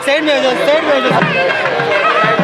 Side में हो जाओ, साइड में हो जाओ।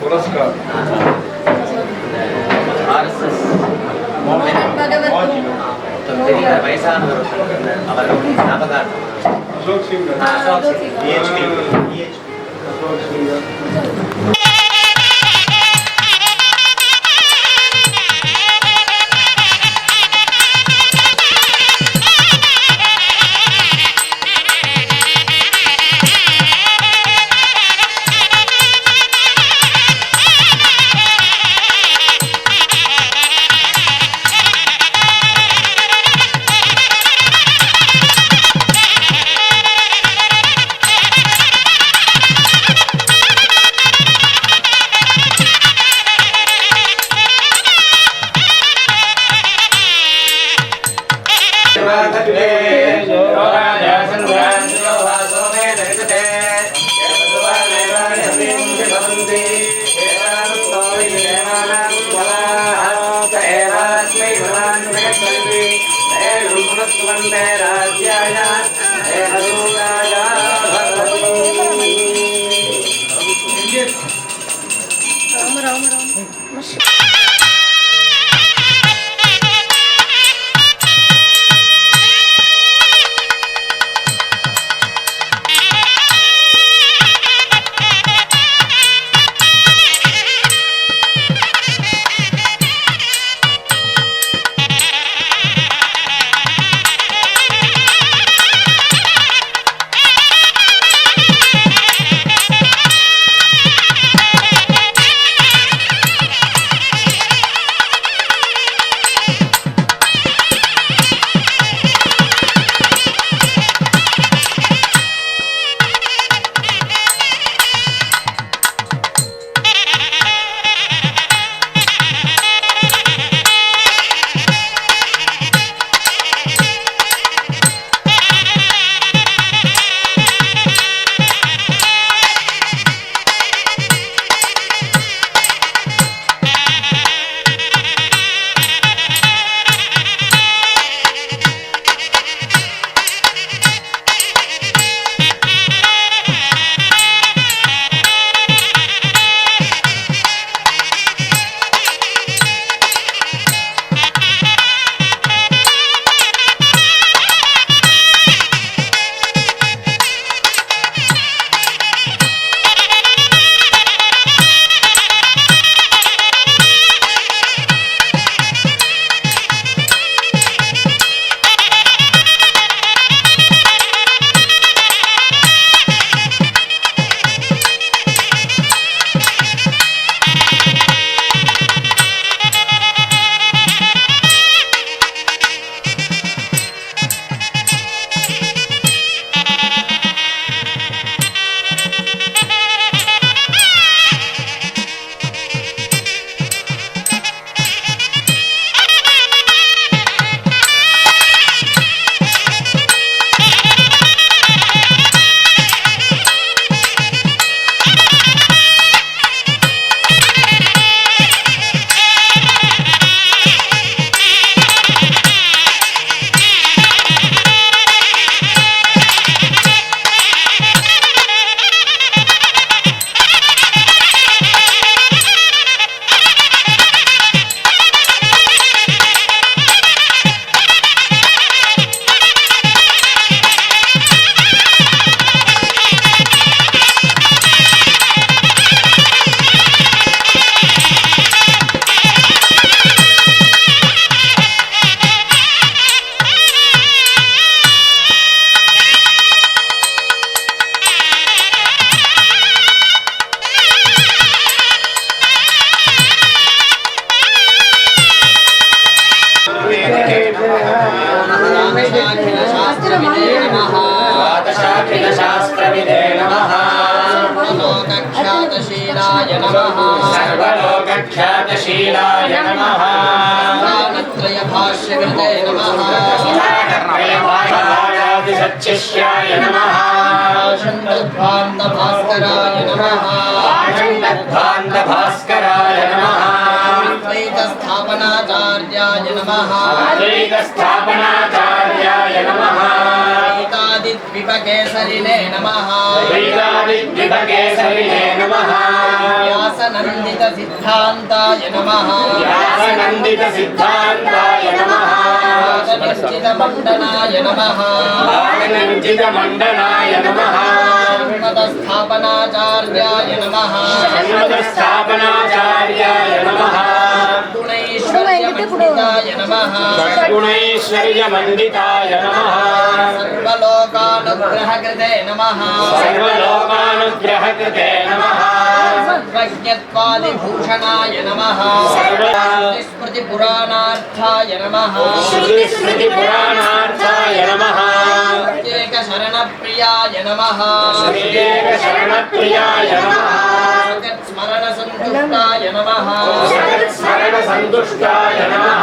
पुरस्कार வயசானவர் அவர்களுடைய ஞாபகார்த்தம் नमः सर्वलोकख्यातशीलाय नमः स्थानत्रय भाष्यकृते नमः सच्चिष्याय नमः भास्कराय नमः भास्कराय नमः स्थापनाचार्याय नमः स्थापनाचार्याय नमः वेदादिद्विपकेसरिणे नमः वेदादिद्विपकेसरिणे नमः व्यासनन्दितसिद्धान्ताय नमः व्यासनन्दितसिद्धान्ताय नमः वादनिश्चितमण्डनाय नमः वादनिश्चितमण्डनाय नमः षण्मतस्थापनाचार्याय नमः षण्मतस्थापनाचार्याय नमः गुणैश्वर्यमण्डिताय नमः गुणैश्वर्यमण्डिताय नमः सर्वलोकानुग्रहकृते नमः सर्वलोकानुग्रहकृते नमः सर्वज्ञत्वादिभूषणाय नमः स्मृतिपुराणार्थाय नमः श्रुतिस्मृतिपुराणार्थाय नमः प्रत्येकशरणप्रियाय नमः प्रत्येकशरणप्रियाय नमः जगत्स्मरणसन्तुष्टाय नमः जगत्स्मरणसन्तुष्टाय नमः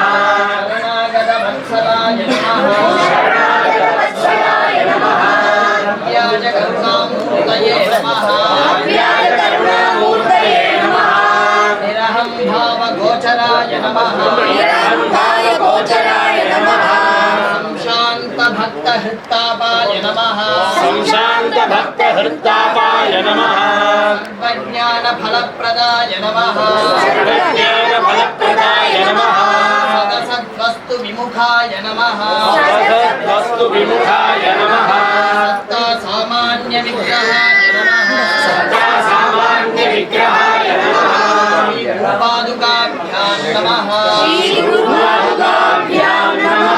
शरणागतवत्सलाय नमः शरणागतवत्सलाय नमः व्याजकरुणामूर्तये नमः व्याजकरुणामूर्तये नमः निरहंभावगोचराय नमः निरहंभावगोचराय नमः संशान्तभक्तहृत्तापाय नमः संशान्तभक्तहृत्तापाय नमः सर्वज्ञानफलप्रदाय नमः सर्वज्ञानफलप्रदाय नमः सदसद्वस्तुविमुखाय नमः सद्वस्तुविमुखाय नमः सत्तासामान्यविग्रहाय नमः सत्तासामान्यविग्रहाय नमः श्रीगुरुपादुकाभ्यां नमः श्रीगुरुपादुकाभ्यां नमः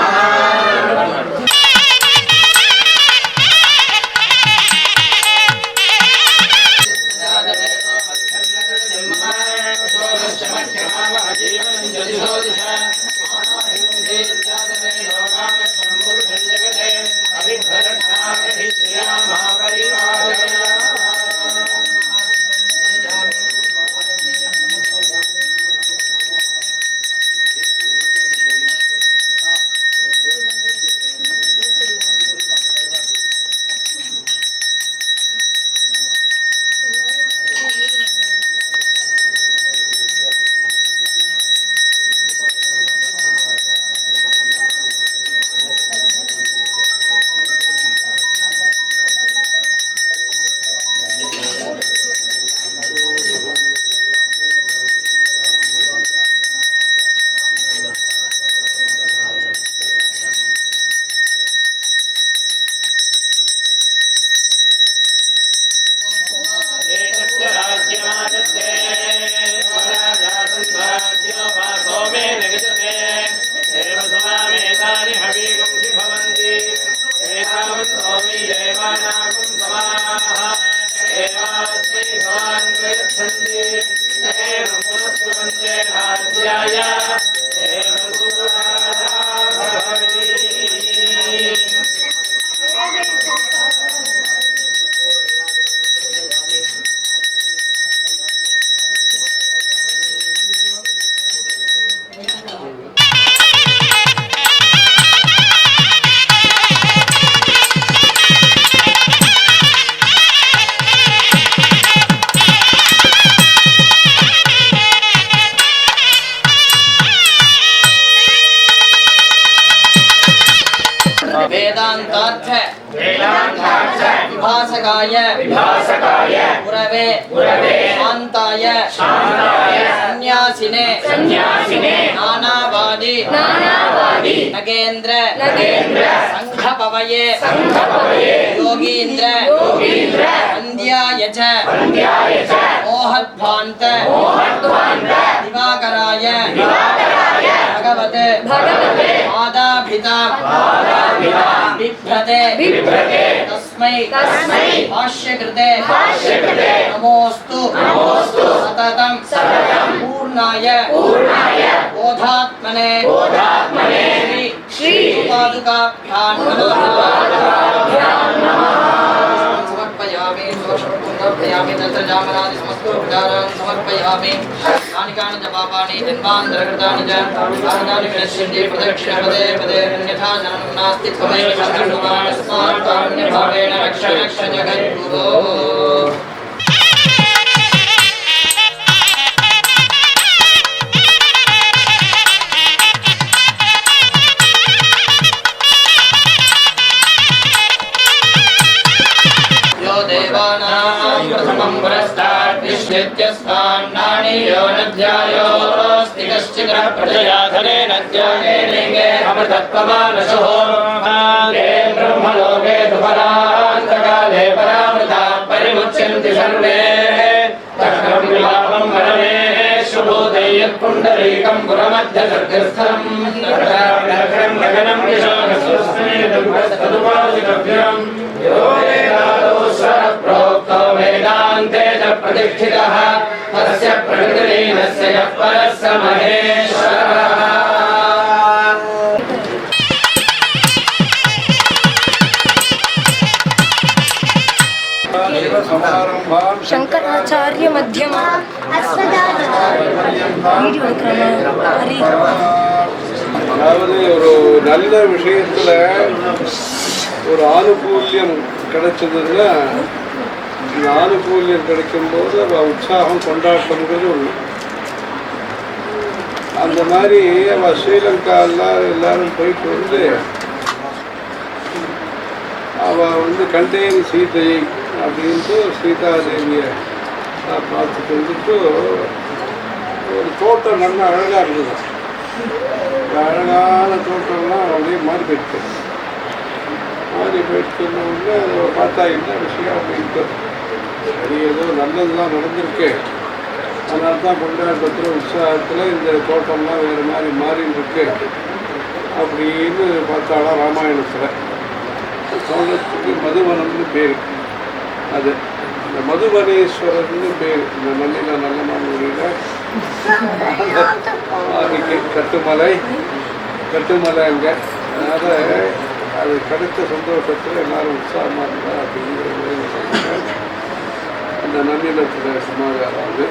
वेदांतार्थ विभासकाय गुरवे शांताय सन्यासिने नानावादी नगेंद्र संघपवये योगींद्र वन्द्याय च मोहध्वान्त दिवाकराय भगवते आदाभिताम् बिभ्रते तस्मै भाष्यकृते नमोऽस्तु सततं पूर्णाय बोधात्मने श्री पादुकाभ्यां नमः समर्पयामि स्थापयामि तत्र जामनादि समस्तोपचारान् समर्पयामि कानि कानि च पापानि जन्मान्तरकृतानि च तानि विनश्यन्ति प्रदक्षिणपदे पदे अन्यथा जननं नास्ति त्वमेव शरणं मम तस्मात् कारुण्यभावेन रक्ष रक्ष जगद्गुरो प्रथमं पुरस्तात् विश्वेत्यस्मान्नानि यो नद्यायोस्ति कश्चिद्रः प्रजया धनेन ज्ञानेनैके अमृतत्वमानशुः ये ब्रह्मलोके दुपरान्तकाले परामृता परिमुच्यन्ति सर्वे तक्रं विलापं परमेश्वभूते यत्पुण्डरीकं पुरमध्यसर्गस्थं नगरं गगनं विशोकस्वस्मेदुपस्तदुपासितव्यं यो प्रोक्तो वेदान्ते च प्रतिष्ठितः तस्य प्रकृतिलीनस्य यः परः स महेश्वरः शंकराचार्य मध्यम அதாவது ஒரு நல்ல விஷயத்துல ஒரு ஆனுகூல்யம் கிடைச்சதுன்னா இந்த ஆனுகூல்யம் கிடைக்கும்போது அவள் உற்சாகம் கொண்டாட்டம்ங்கிறது ஒன்று. அந்த மாதிரி அவள் ஸ்ரீலங்காவில் எல்லாரும் போயிட்டு வந்து அவள் வந்து கண்டேன் சீதையை அப்படின்ட்டு சீதாதேவியை பார்த்துட்டு வந்துட்டு ஒரு தோட்டம் நல்ல அழகாக இருந்தது. அழகான தோட்டம்லாம் அப்படியே மாறி போயிட்டு உடனே பார்த்தா என்ன விஷயம் அப்படின்ட்டு சரி ஏதோ நல்லதுலாம் நடந்திருக்கு, அதனால தான் கொண்டாட்டத்தில் உற்சாகத்தில் இந்த தோட்டம்லாம் வேறு மாதிரி மாறின்னு இருக்கு அப்படின்னு பார்த்தாலாம். ராமாயணத்தில் தோட்டத்துக்கு மதுவனம்னு பேர். அது இந்த மதுவனேஸ்வரர்னு பேர். இந்த மண்ணில் நல்ல மண்ணில் கட்டுமலை அங்கே. அதனால் அது கிடைத்த சந்தோஷத்தில் எல்லாரும் உற்சாகமாக இருந்தா அப்படிங்கிற அந்த நன்னிலத்தில் சமாதானம் அது.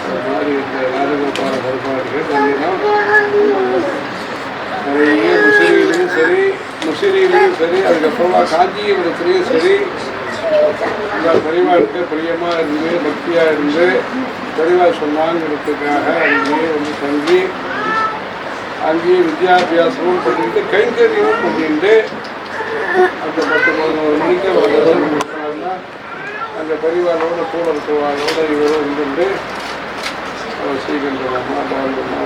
அது மாதிரி இந்த ராஜகோபால பரிபாடிகள் நன்னிலம் நிறைய முசிறியிலையும் சரி அதுக்கப்புறமா காஞ்சிபுரத்துலேயும் சரி இந்த பரிவாளுக்கு பிரியமாக இருந்து பக்தியாக இருந்து பரிவா சொன்னாங்கிறதுக்காக அங்கேயே வந்து தங்கி அங்கேயே வித்யாபியாசமும் பண்ணிட்டு கைங்கரியமும் பண்ணிட்டு அந்த 10-11 மணிக்கு கொடுத்தாங்கன்னா அந்த பரிவாரோட கூட இருக்கிறவாளோட இவரும் இருந்துட்டு ஸ்ரீகண்டமா பாலமா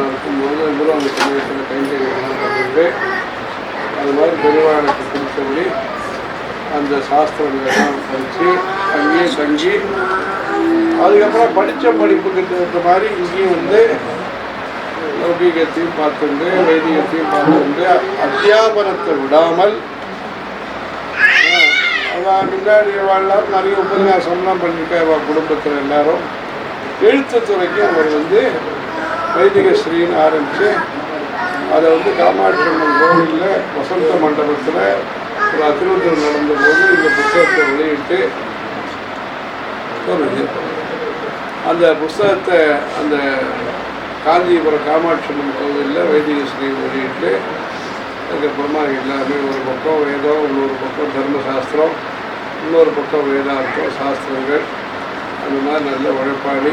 இருக்கும்போது இவரும் அந்த சமயத்தில் கைங்கரியம்லாம் பண்ணிட்டு அது மாதிரி பெருவாளுக்கு பிடிச்சபடி அந்த சாஸ்திரங்களெல்லாம் படித்து அங்கேயே தங்கி அதுக்கப்புறம் படித்த படிப்புக்கு தகுந்த மாதிரி இங்கேயும் வந்து லௌகீகத்தையும் பார்த்துண்டு வைதிகத்தையும் பார்த்துண்டு அத்தியாபனத்தை விடாமல் அதான் முன்னாடி வாழ்லாம் நிறைய உபன்யாசம்லாம் பண்ணியிருக்கா குடும்பத்தில் எல்லாரும். எழுத்துத்துறைக்கு அவர் வந்து வைதிக ஸ்ரீன்னு ஆரம்பித்து அதை வந்து காமாட்சி அம்மன் கோவிலில் வசந்த மண்டபத்தில் ஒரு அத்திருத்தம் நடந்தபோது இந்த புத்தகத்தை வெளியிட்டு வருது. அந்த புஸ்தகத்தை அந்த காஞ்சிபுரம் காமாட்சி அம்மன் கோவிலில் வைதிக ஸ்ரீ வெளியிட்டு அதுக்கப்புறமா எல்லாமே ஒரு பக்கம் வேதம், இன்னொரு பக்கம் தர்மசாஸ்திரம், இன்னொரு பக்கம் வேதாந்தம் சாஸ்திரங்கள், அந்த மாதிரி நல்ல உழைப்பாளி,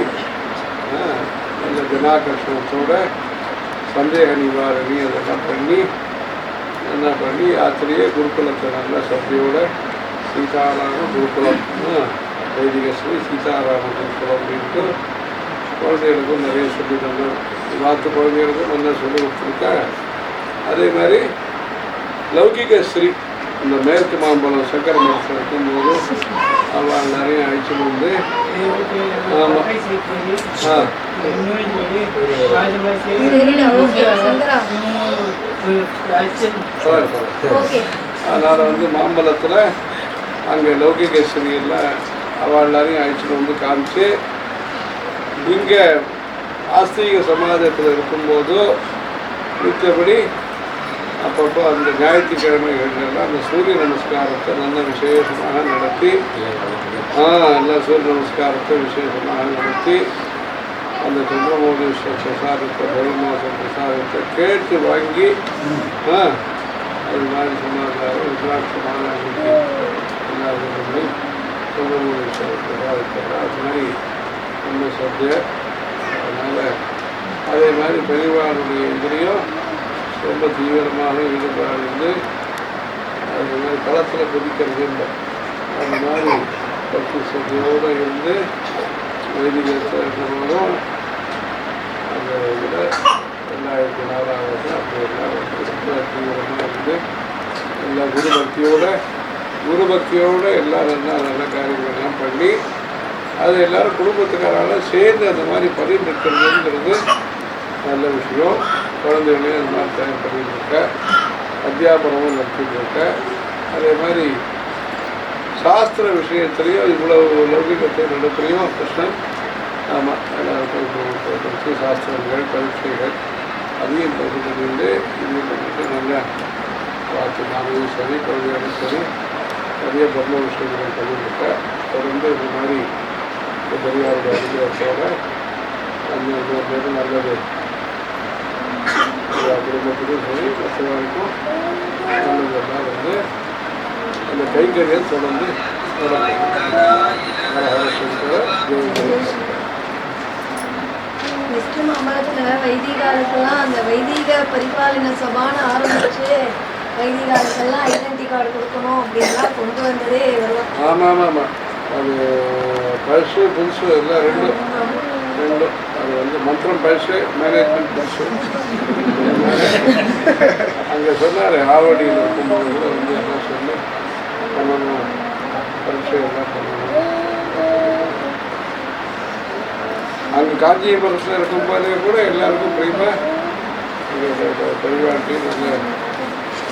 நல்ல ஜனாகர்ஷணத்தோட சந்தேக நிவாரணி அதெல்லாம் பண்ணி என்ன பண்ணி ஆத்திரையே குருகுலத்தை நல்ல சக்தியோட சீதாராம குருகுலம் வைதிக ஸ்ரீ சீதாராம குருகுலம் அப்படின்ட்டு குழந்தைகளுக்கும் நிறைய சொல்லி தந்து பார்த்து குழந்தைகளுக்கும் நல்லா சொல்லி கொடுத்துருக்கா. அதே மாதிரி லௌகிக ஸ்ரீ இந்த மேற்கு மாம்பழம் சக்கர மரத்தில் இருக்கும்போது அவள் நிறைய அழைச்சிட்டு வந்து அதனால் வந்து மாம்பழத்தில் அங்கே லௌகிகேஸ்வரியில் அவள் எல்லாரையும் அழைச்சிட்டு வந்து காமிச்சு இங்கே ஆஸ்திக சமாஜத்தில் இருக்கும்போது மித்தபடி அப்பப்போ அந்த ஞாயிற்றுக்கிழமைகள்லாம் அந்த சூரிய நமஸ்காரத்தை நல்ல விசேஷமாக நடத்தி எல்லா சூரிய நமஸ்காரத்தை விசேஷமாக நடத்தி அந்த சந்திரமௌலீஸ்வர பிரசாதத்தை பௌர்ணமாச பிரசாதத்தை கேட்டு வாங்கி அது மாதிரி சொன்னாங்க ருத்ராட்சமான எல்லாரும் பண்ணி சந்திரமௌலீஸ்வர பிரசாதத்தை அது மாதிரி ரொம்ப சத்திய. அதனால் அதே மாதிரி பெரியவாளுடைய இதுலேயும் ரொம்ப தீவிரமாக ஈடுபாடு அது மாதிரி களத்தில் குதிக்கிறது இல்லை. அந்த மாதிரி பக்தி சக்தியோடு இருந்து வைதிகத்தை இருக்கிறவரும் அந்த இதில் 2004 அப்படி எல்லாம் ரொம்ப தீவிரமாக இருந்து எல்லா குரு பக்தியோடு எல்லாம் நல்ல காரியங்கள்லாம் பண்ணி அது எல்லோரும் குடும்பத்துக்காரால சேர்ந்து அந்த மாதிரி பண்ணிட்டு இருக்கிறதுங்கிறது நல்ல விஷயம். குழந்தைகளையும் அந்த மாதிரி தயார் பண்ணிட்டு இருக்க, அத்தியாபனமும் நடத்திட்டு இருக்க. அதே மாதிரி சாஸ்திர விஷயத்துலேயும் இவ்வளவு லௌகிகத்தை நடத்துலையும் கிருஷ்ணன் எல்லாருக்கும் படித்து சாஸ்திரங்கள் பரீட்சைகள் அதையும் பகிர்ந்து இதையும் பண்ணிட்டு நல்லா பார்த்து நானும் சரி குழந்தைகளும் சரி நிறைய பிரம்ம விஷயங்களை பண்ணியிருக்க. தொடர்ந்து இந்த மாதிரி பெரியாருடைய அனுபவத்தோட அந்த நல்லது குடும்பத்துக்கும் சரி மற்றவர்களுக்கும் நல்லதெல்லாம் அந்த கைங்கரியம் தொடர்ந்து நெக்ஸ்ட் மாம்பழத்தில் வைதிகாலுக்கெல்லாம் அந்த வைதிக பரிபாலன சபான்னு ஆரம்பிச்சு வைதிகாலுக்கெல்லாம் ஐடென்டி கார்டு கொடுக்கணும் அப்படின்லாம் கொண்டு வந்ததே வருவோம். ஆமாம் அது பரிசு புதுசு எல்லாம் ரெண்டும் அது மந்திரம் பரிசு மேனேஜ்மெண்ட் பரிசு அங்கே சொன்னார் ஆவடியில் இருக்கும்போது கூட எல்லாம் சொல்லி பண்ணணும் பரிசு எல்லாம் பண்ணணும். அங்கே காஞ்சிபுரத்தில் இருக்கும்போதே கூட எல்லாருக்கும் பிரியமாக பெரியவாட்டி நல்ல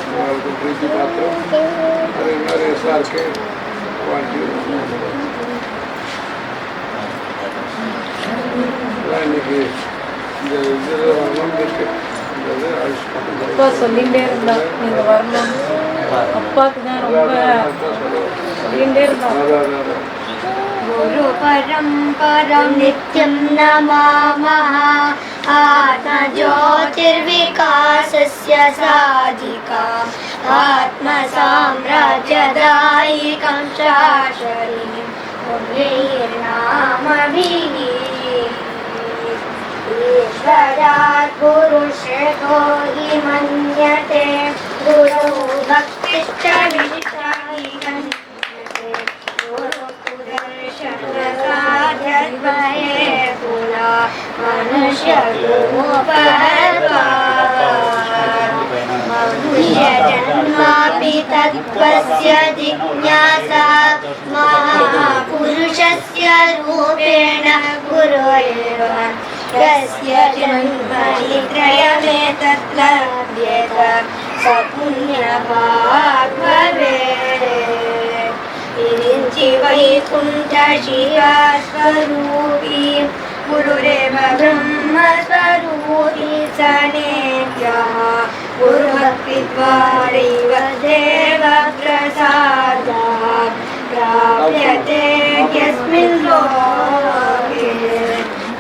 எல்லாருக்கும் பிரீத்தி மாத்திரம் அதே மாதிரி எஸ்ஆர்கே வாட்டி இன்னைக்கு இந்த இதில் வரணும் அப்பா சொல்லிகிட்டே இருந்தா நீங்கள் வரணும். அப்பாவுக்கு தான் ரொம்ப சொல்லிகிட்டே இருந்தா. गुरु परम्परं नित्यं नमामः आत्मज्योतिर्विकासस्य साधिकाम् आत्मसाम्राज्यदायिकं शाश्वतीं पुण्यैर्नामभिः ईश्वरात् पुरुषो हि मन्यते गुरु भक्तिश्च विष्टायिकम् मनुष्यजन्मापि तत्त्वस्य जिज्ञासा महापुरुषस्य रूपेण गुरुरेव यस्य जन्मनि त्रयमेतत् लभ्येत स पुण्यभाग् भवेत्। इरिञ्चि वैकुण्ठ शिवस्वरूपी गुरुरेव ब्रह्मस्वरूपी स नेत्यः गुरुभक्तिद्वारैव देवप्रसादः प्राप्यते यस्मिन् लोके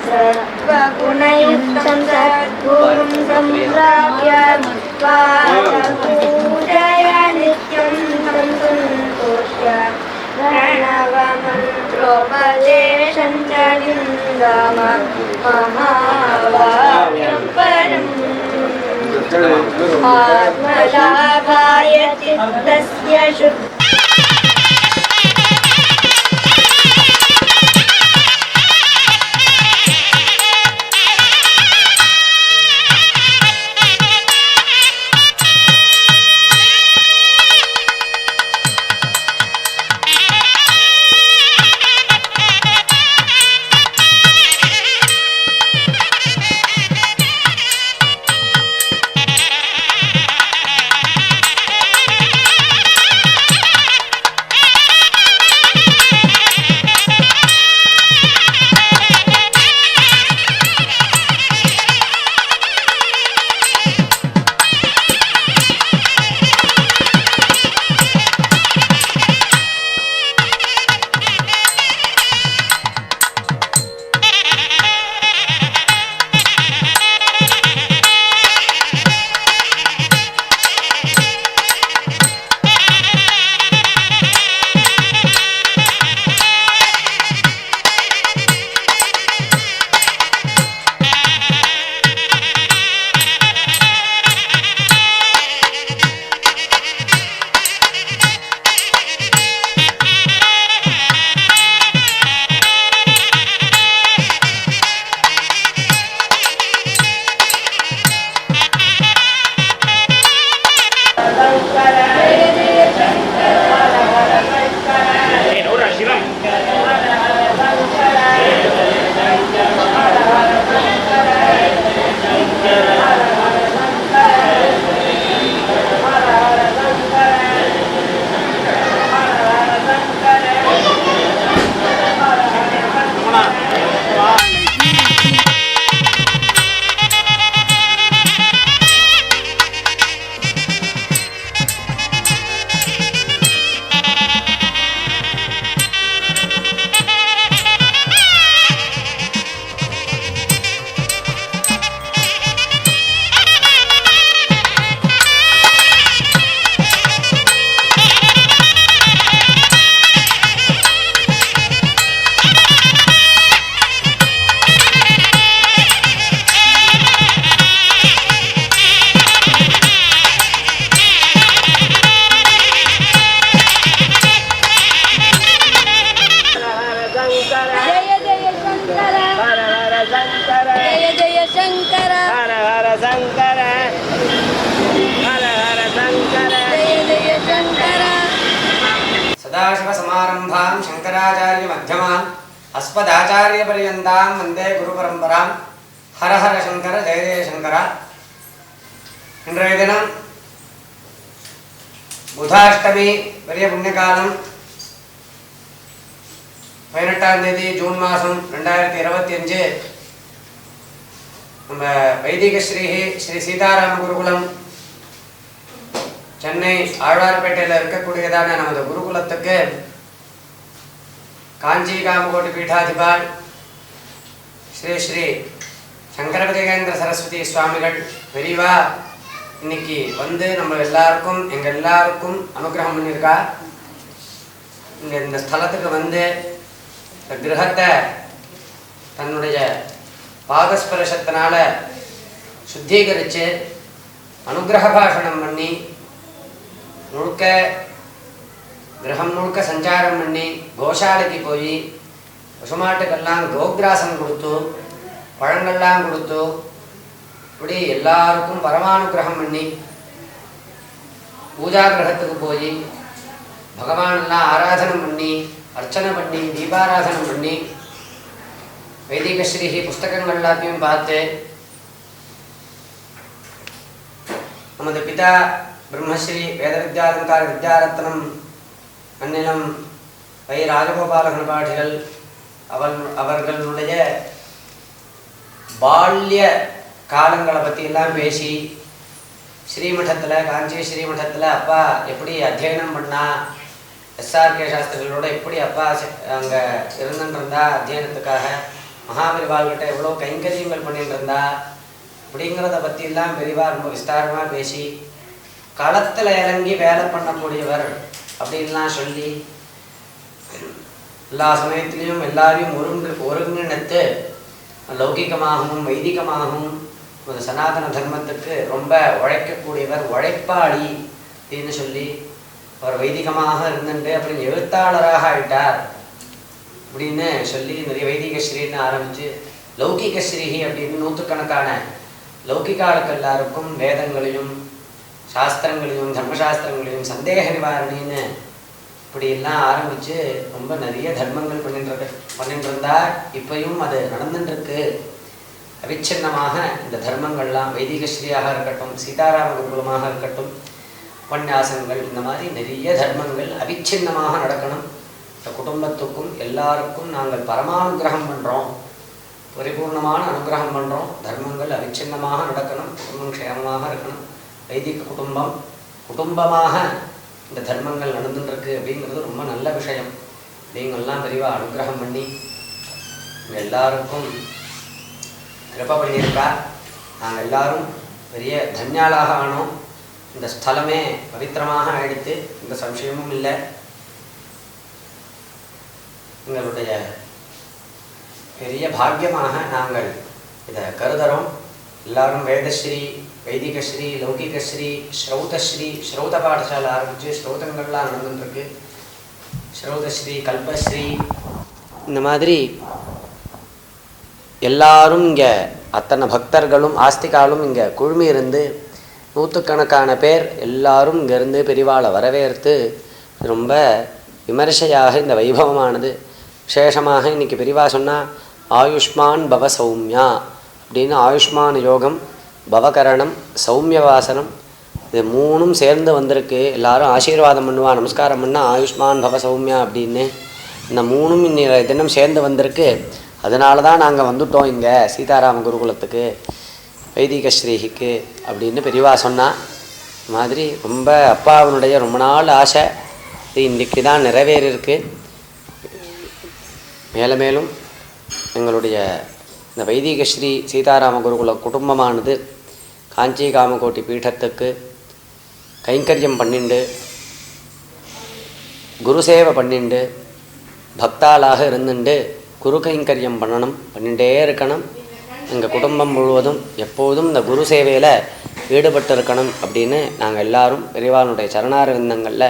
सर्वगुणयुक्तं सद्गुरुं सम्प्राप्य पूजय नित्यं तं सन्तुष्य प्रणवमन्त्रोपदेशं च निन्दाम महाभाव्यं परम् आत्मलाभाय चित्तस्य शुद्ध शङ्कराचार्यमध्यमाम् अस्मदाचार्यपर्यन्तां वन्दे गुरुपरम्परां हर हर शङ्कर जय जय शङ्कर इन्றைய தினம் புதாஷ்டமி பெரிய புண்ணியகாலம் 18ஆம் தேதி ஜூன் மாதம் 2025 நம்ம வைதிக ஸ்ரீ சீதாராம குருகுலம் சென்னை ஆழ்வார்பேட்டையில் இருக்கக்கூடியதான நமது குருகுலத்துக்கு காஞ்சி காமகோட்டி பீட்டாதிபால் ஸ்ரீ ஸ்ரீ சங்கர விஜயேந்திர சரஸ்வதி சுவாமிகள் பெரியவா இன்னைக்கு வந்து நம்ம எல்லாருக்கும் எங்கள் எல்லாருக்கும் அனுகிரகம் பண்ணியிருக்கா. இங்கே இந்த ஸ்தலத்துக்கு வந்து இந்த கிரகத்தை தன்னுடைய பாதஸ்பர்சத்தினால சுத்தீகரித்து அனுகிரக பாஷணம் பண்ணி முழுக்க கிரகம் முழுக்க சஞ்சாரம் பண்ணி கோஷாலைக்கு போய் பசுமாட்டுக்கெல்லாம் கோக்ராசம் கொடுத்து பழங்கள்லாம் கொடுத்து இப்படி எல்லாருக்கும் பரமானுகிரகம் பண்ணி பூஜா கிரகத்துக்கு போய் பகவானெல்லாம் ஆராதனம் பண்ணி அர்ச்சனை பண்ணி தீபாராதனம் பண்ணி வைதிக ஸ்ரீ புஸ்தகங்கள் எல்லாத்தையும் பார்த்து நமது பிதா பிரம்மஸ்ரீ வேத வித்யாலங்கார வித்யாரத்னம் அந்நிலம் வை ராஜகோபால கணபாடிகள் அவர்களுடைய பால்ய காலங்களை பற்றி எல்லாம் பேசி ஸ்ரீமடத்தில் காஞ்சி ஸ்ரீமடத்தில் அப்பா எப்படி அத்தியனம் பண்ணா SRK சாஸ்திரிகளோட எப்படி அப்பா அங்கே இருந்துருந்தா அத்தியனத்துக்காக மகாபரிவாள்கிட்ட எவ்வளோ கைங்கரியங்கள் பண்ணிட்டு இருந்தா அப்படிங்கிறத பற்றியெல்லாம் பெரிவாக ரொம்ப விஸ்தாரமாக பேசி களத்தில் இறங்கி வேலை பண்ணக்கூடியவர் அப்படின்லாம் சொல்லி எல்லா சமயத்திலையும் எல்லாரையும் ஒருங்கிணைத்து லௌகிகமாகவும் வைதிகமாகவும் ஒரு சனாதன தர்மத்துக்கு ரொம்ப உழைக்கக்கூடியவர் உழைப்பாளி அப்படின்னு சொல்லி அவர் வைதிகமாக இருந்துட்டு அப்படின்னு எழுத்தாளராக ஆயிட்டார் அப்படின்னு சொல்லி நிறைய வைதிக ஸ்ரீன்னு ஆரம்பித்து லௌகிக ஸ்ரீ அப்படின்னு நூற்றுக்கணக்கான லௌகிகாளுக்கு எல்லாருக்கும் வேதங்களையும் சாஸ்திரங்களையும் தர்மசாஸ்திரங்களையும் சந்தேக நிவாரணின்னு இப்படியெல்லாம் ஆரம்பித்து ரொம்ப நிறைய தர்மங்கள் பண்ணிட்டு இருந்தா இப்பயும் அது நடந்துட்டுருக்கு. அவிச்சின்னமாக இந்த தர்மங்கள்லாம் வைதிக ஸ்ரீயாக இருக்கட்டும் சீதாராம குருகுலமாக இருக்கட்டும் உபன்யாசங்கள் இந்த மாதிரி நிறைய தர்மங்கள் அவிச்சின்னமாக நடக்கணும். இந்த குடும்பத்துக்கும் எல்லாருக்கும் நாங்கள் பரமானுகிரகம் பண்ணுறோம், பரிபூர்ணமான அனுகிரகம் பண்ணுறோம். தர்மங்கள் அவிச்சின்னமாக நடக்கணும், குடும்பம் க்ஷேமமாக இருக்கணும். வைதிக குடும்பமாக இந்த தர்மங்கள் நடந்துட்டுருக்கு அப்படிங்கிறது ரொம்ப நல்ல விஷயம். நீங்கள்லாம் பெரியவாக அனுகிரகம் பண்ணி இங்கே எல்லாருக்கும் கிருபை பண்ணியிருக்கா. நாங்கள் எல்லாரும் பெரிய தன்யாளாக ஆனோம். இந்த ஸ்தலமே பவித்திரமாக ஆயிடுத்து, இந்த சம்சயமும் இல்லை. எங்களுடைய பெரிய பாக்கியமாக நாங்கள் இதை கருதுகிறோம். எல்லாரும் வேதஸ்ரீ வைதிகஸ்ரீ லௌகிகஸ்ரீ ஸ்ரௌதஸ்ரீ ஸ்ரௌத பாடசாலை ஆரம்பித்து ஸ்ரௌதங்கள்லாம் நடந்துட்டுருக்கு. ஸ்ரௌதஸ்ரீ கல்பஸ்ரீ இந்த மாதிரி எல்லாரும் இங்கே அத்தனை பக்தர்களும் ஆஸ்திகாலும் இங்கே குழுமி இருந்து நூற்றுக்கணக்கான பேர் எல்லாரும் இங்கேருந்து பெரிவாளை வரவேற்று ரொம்ப விமர்சையாக இந்த வைபவமானது விசேஷமாக இன்றைக்கி பெரிவா சொன்னால் ஆயுஷ்மான் பவ சௌமியா அப்படின்னு ஆயுஷ்மான் யோகம் பவகரணம் சௌமியவாசனம் இது மூணும் சேர்ந்து வந்திருக்கு. எல்லாரும் ஆசீர்வாதம் பண்ணுவா, நமஸ்காரம் பண்ணால் ஆயுஷ்மான் பவ சௌமியா அப்படின்னு இந்த மூணும் இன்னைய தினம் சேர்ந்து வந்திருக்கு. அதனால தான் நாங்கள் வந்துட்டோம் இங்கே சீதாராம குருகுலத்துக்கு வைதிக ஸ்ரீஹிக்கு அப்படின்னு பெரியவா சொன்னால் மாதிரி ரொம்ப அப்பாவனுடைய ரொம்ப நாள் ஆசை இது இன்றைக்கி தான் நிறைவேறியிருக்கு. மேலும் மேலும் எங்களுடைய இந்த வைதிக ஸ்ரீ சீதாராம குருகுல குடும்பமானது காஞ்சி காமகோட்டி பீடத்துக்கு கைங்கரியம் பண்ணிண்டு குரு சேவை பண்ணிண்டு பக்தாளாக இருந்துண்டு குரு கைங்கரியம் பண்ணிகிட்டே இருக்கணும். எங்கள் குடும்பம் முழுவதும் எப்போதும் இந்த குரு சேவையில் ஈடுபட்டு இருக்கணும் அப்படின்னு நாங்கள் எல்லாரும் பெரியவாளுடைய சரணாரவிந்தங்களில்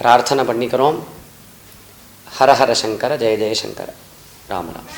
பிரார்த்தனை பண்ணிக்கிறோம். ஹர ஹர சங்கர ஜெய ஜெயசங்கர ராமராம்.